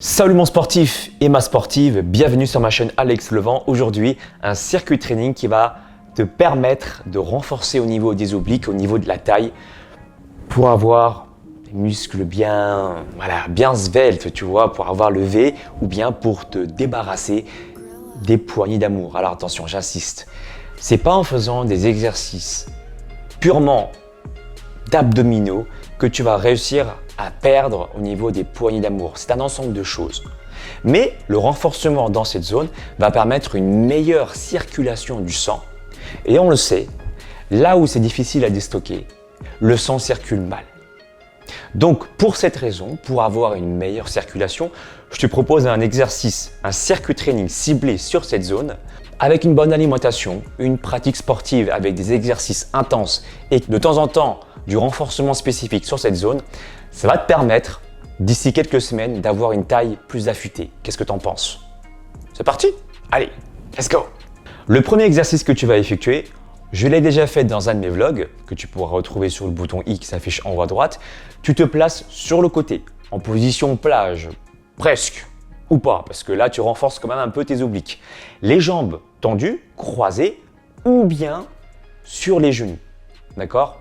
Salut mon sportif et ma sportive, bienvenue sur ma chaîne Alex Levent. Aujourd'hui, un circuit training qui va te permettre de renforcer au niveau des obliques, au niveau de la taille, pour avoir des muscles bien sveltes, tu vois, pour avoir le V ou bien pour te débarrasser des poignées d'amour. Alors attention, j'insiste, c'est pas en faisant des exercices purement d'abdominaux que tu vas réussir à perdre au niveau des poignées d'amour. C'est un ensemble de choses. Mais le renforcement dans cette zone va permettre une meilleure circulation du sang. Et on le sait, là où c'est difficile à déstocker, le sang circule mal. Donc pour cette raison, pour avoir une meilleure circulation, je te propose un exercice, un circuit training ciblé sur cette zone, avec une bonne alimentation, une pratique sportive avec des exercices intenses et de temps en temps du renforcement spécifique sur cette zone. Ça va te permettre, d'ici quelques semaines, d'avoir une taille plus affûtée. Qu'est-ce que tu en penses? C'est parti? Allez, let's go! Le premier exercice que tu vas effectuer, je l'ai déjà fait dans un de mes vlogs, que tu pourras retrouver sur le bouton I qui s'affiche en haut à droite. Tu te places sur le côté, en position plage, presque, ou pas, parce que là, tu renforces quand même un peu tes obliques. Les jambes tendues, croisées, ou bien sur les genoux, d'accord?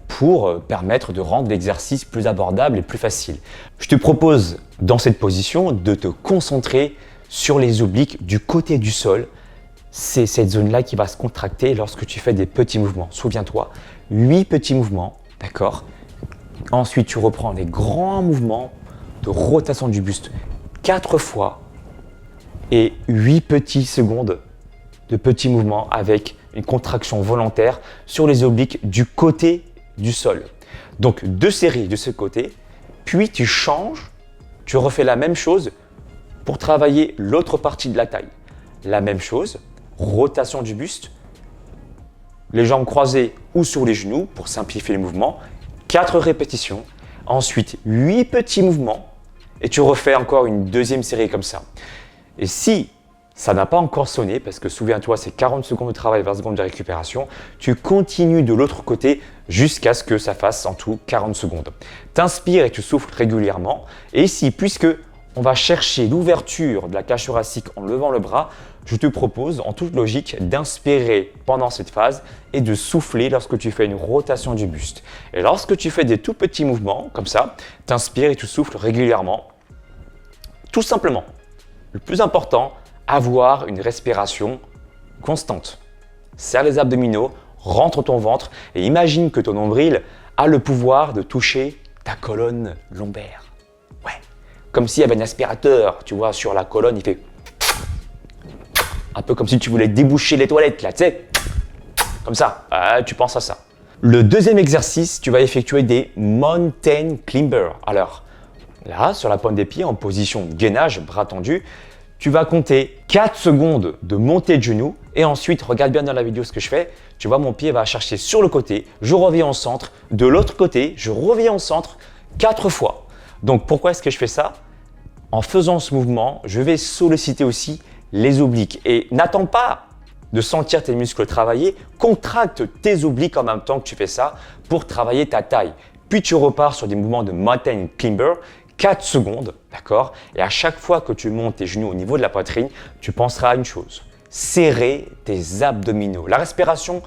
Pour permettre de rendre l'exercice plus abordable et plus facile. Je te propose dans cette position de te concentrer sur les obliques du côté du sol. C'est cette zone-là qui va se contracter lorsque tu fais des petits mouvements. Souviens-toi, 8 petits mouvements, d'accord? Ensuite, tu reprends les grands mouvements de rotation du buste 4 fois et 8 petites secondes de petits mouvements avec une contraction volontaire sur les obliques du côté du sol. Donc 2 séries de ce côté, puis tu changes, tu refais la même chose pour travailler l'autre partie de la taille. La même chose, rotation du buste, les jambes croisées ou sur les genoux pour simplifier le mouvement, 4 répétitions, ensuite 8 petits mouvements et tu refais encore une deuxième série comme ça. Et si ça n'a pas encore sonné, parce que souviens-toi, c'est 40 secondes de travail, 20 secondes de récupération. Tu continues de l'autre côté jusqu'à ce que ça fasse en tout 40 secondes. T'inspires et tu souffles régulièrement. Et ici, puisque on va chercher l'ouverture de la cage thoracique en levant le bras, je te propose en toute logique d'inspirer pendant cette phase et de souffler lorsque tu fais une rotation du buste. Et lorsque tu fais des tout petits mouvements comme ça, t'inspires et tu souffles régulièrement. Tout simplement. Le plus important, avoir une respiration constante. Serre les abdominaux, rentre ton ventre et imagine que ton nombril a le pouvoir de toucher ta colonne lombaire. Ouais, comme s'il y avait un aspirateur, tu vois, sur la colonne, il fait un peu comme si tu voulais déboucher les toilettes, là, tu sais, comme ça, tu penses à ça. Le deuxième exercice, tu vas effectuer des mountain climbers. Alors, là, sur la pointe des pieds, en position gainage, bras tendus, tu vas compter 4 secondes de montée de genoux et ensuite, regarde bien dans la vidéo ce que je fais, tu vois mon pied va chercher sur le côté, je reviens au centre, de l'autre côté, je reviens au centre 4 fois. Donc pourquoi est-ce que je fais ça? En faisant ce mouvement, je vais solliciter aussi les obliques et n'attends pas de sentir tes muscles travailler, contracte tes obliques en même temps que tu fais ça pour travailler ta taille. Puis tu repars sur des mouvements de mountain climber, 4 secondes, d'accord? Et à chaque fois que tu montes tes genoux au niveau de la poitrine, tu penseras à une chose, serrer tes abdominaux. La respiration,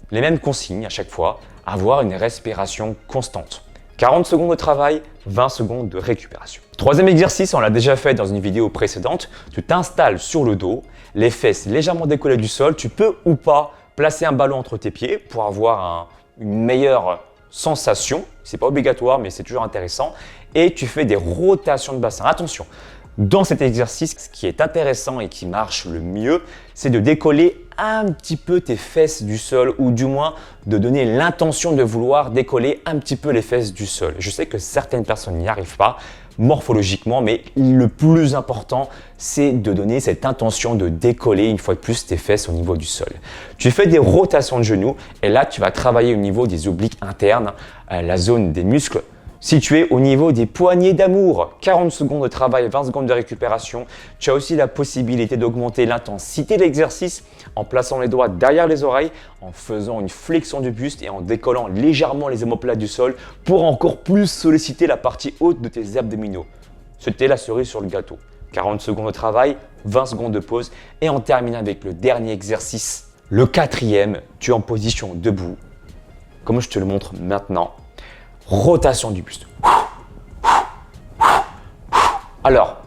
les mêmes consignes à chaque fois, avoir une respiration constante. 40 secondes de travail, 20 secondes de récupération. Troisième exercice, on l'a déjà fait dans une vidéo précédente, tu t'installes sur le dos, les fesses légèrement décollées du sol, tu peux ou pas placer un ballon entre tes pieds pour avoir une meilleure sensation, c'est pas obligatoire mais c'est toujours intéressant et tu fais des rotations de bassin. Attention, dans cet exercice, ce qui est intéressant et qui marche le mieux, c'est de décoller un petit peu tes fesses du sol ou du moins de donner l'intention de vouloir décoller un petit peu les fesses du sol. Je sais que certaines personnes n'y arrivent pas morphologiquement, mais le plus important, c'est de donner cette intention de décoller une fois de plus tes fesses au niveau du sol. Tu fais des rotations de genoux et là, tu vas travailler au niveau des obliques internes, la zone des muscles situé au niveau des poignées d'amour. 40 secondes de travail, 20 secondes de récupération. Tu as aussi la possibilité d'augmenter l'intensité de l'exercice en plaçant les doigts derrière les oreilles, en faisant une flexion du buste et en décollant légèrement les omoplates du sol pour encore plus solliciter la partie haute de tes abdominaux. C'était la cerise sur le gâteau. 40 secondes de travail, 20 secondes de pause et on termine avec le dernier exercice. Le quatrième, tu es en position debout, comme je te le montre maintenant. Rotation du buste. Alors,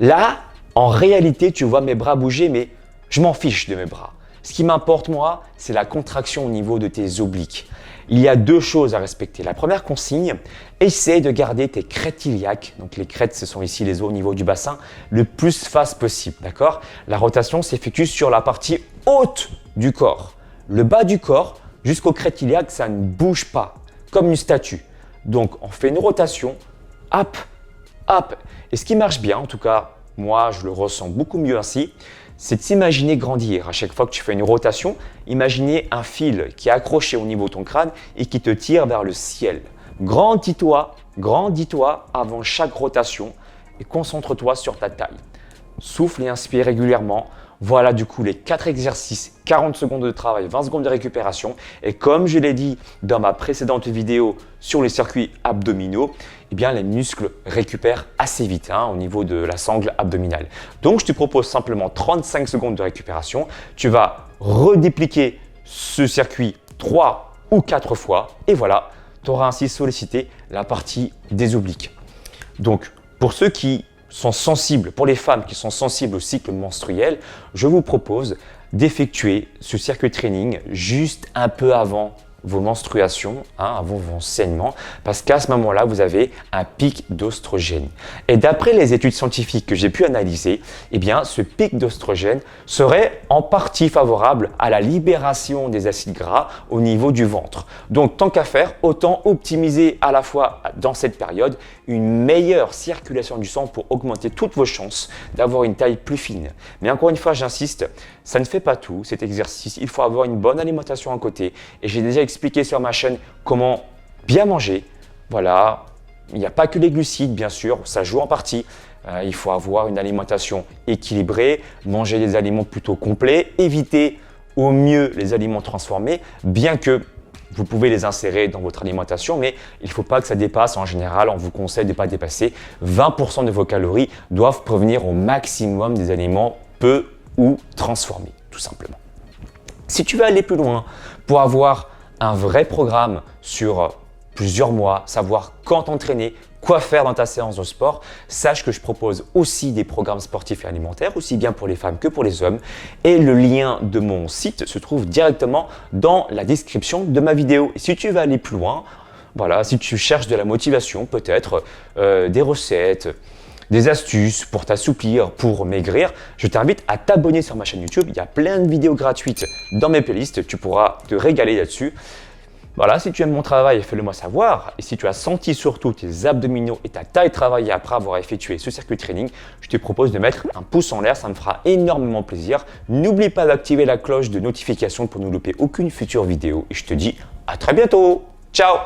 là, en réalité, tu vois mes bras bouger, mais je m'en fiche de mes bras. Ce qui m'importe, moi, c'est la contraction au niveau de tes obliques. Il y a deux choses à respecter. La première consigne, essaie de garder tes crêtes iliaques, donc les crêtes, ce sont ici les os au niveau du bassin, le plus face possible, d'accord? La rotation s'effectue sur la partie haute du corps. Le bas du corps, jusqu'aux crêtes iliaques, ça ne bouge pas, comme une statue. Donc, on fait une rotation, hop, hop. Et ce qui marche bien, en tout cas, moi, je le ressens beaucoup mieux ainsi, c'est de s'imaginer grandir. À chaque fois que tu fais une rotation, imaginez un fil qui est accroché au niveau de ton crâne et qui te tire vers le ciel. Grandis-toi avant chaque rotation et concentre-toi sur ta taille. Souffle et inspire régulièrement. Voilà du coup les 4 exercices, 40 secondes de travail, 20 secondes de récupération. Et comme je l'ai dit dans ma précédente vidéo sur les circuits abdominaux, eh bien les muscles récupèrent assez vite au niveau de la sangle abdominale. Donc je te propose simplement 35 secondes de récupération. Tu vas redépliquer ce circuit 3 ou 4 fois et voilà, tu auras ainsi sollicité la partie des obliques. Donc pour ceux qui sont sensibles, pour les femmes qui sont sensibles au cycle menstruel, je vous propose d'effectuer ce circuit training juste un peu avant vos menstruations, avant vos saignements, parce qu'à ce moment-là, vous avez un pic d'oestrogène. Et d'après les études scientifiques que j'ai pu analyser, eh bien, ce pic d'oestrogène serait en partie favorable à la libération des acides gras au niveau du ventre. Donc, tant qu'à faire, autant optimiser à la fois dans cette période une meilleure circulation du sang pour augmenter toutes vos chances d'avoir une taille plus fine. Mais encore une fois, j'insiste, ça ne fait pas tout cet exercice. Il faut avoir une bonne alimentation à côté. Et j'ai déjà expliqué sur ma chaîne comment bien manger. Voilà, il n'y a pas que les glucides, bien sûr, ça joue en partie. Il faut avoir une alimentation équilibrée, manger des aliments plutôt complets, éviter au mieux les aliments transformés, bien que vous pouvez les insérer dans votre alimentation, mais il ne faut pas que ça dépasse. En général, on vous conseille de ne pas dépasser 20% de vos calories doivent provenir au maximum des aliments peu ou transformés, tout simplement. Si tu veux aller plus loin pour avoir un vrai programme sur plusieurs mois, savoir quand t'entraîner, quoi faire dans ta séance de sport, sache que je propose aussi des programmes sportifs et alimentaires, aussi bien pour les femmes que pour les hommes. Et le lien de mon site se trouve directement dans la description de ma vidéo. Et si tu veux aller plus loin, voilà, si tu cherches de la motivation, peut-être des recettes, des astuces pour t'assouplir, pour maigrir, je t'invite à t'abonner sur ma chaîne YouTube. Il y a plein de vidéos gratuites dans mes playlists, tu pourras te régaler là-dessus. Voilà, si tu aimes mon travail, fais-le moi savoir. Et si tu as senti surtout tes abdominaux et ta taille travailler après avoir effectué ce circuit training, je te propose de mettre un pouce en l'air, ça me fera énormément plaisir. N'oublie pas d'activer la cloche de notification pour ne louper aucune future vidéo. Et je te dis à très bientôt. Ciao!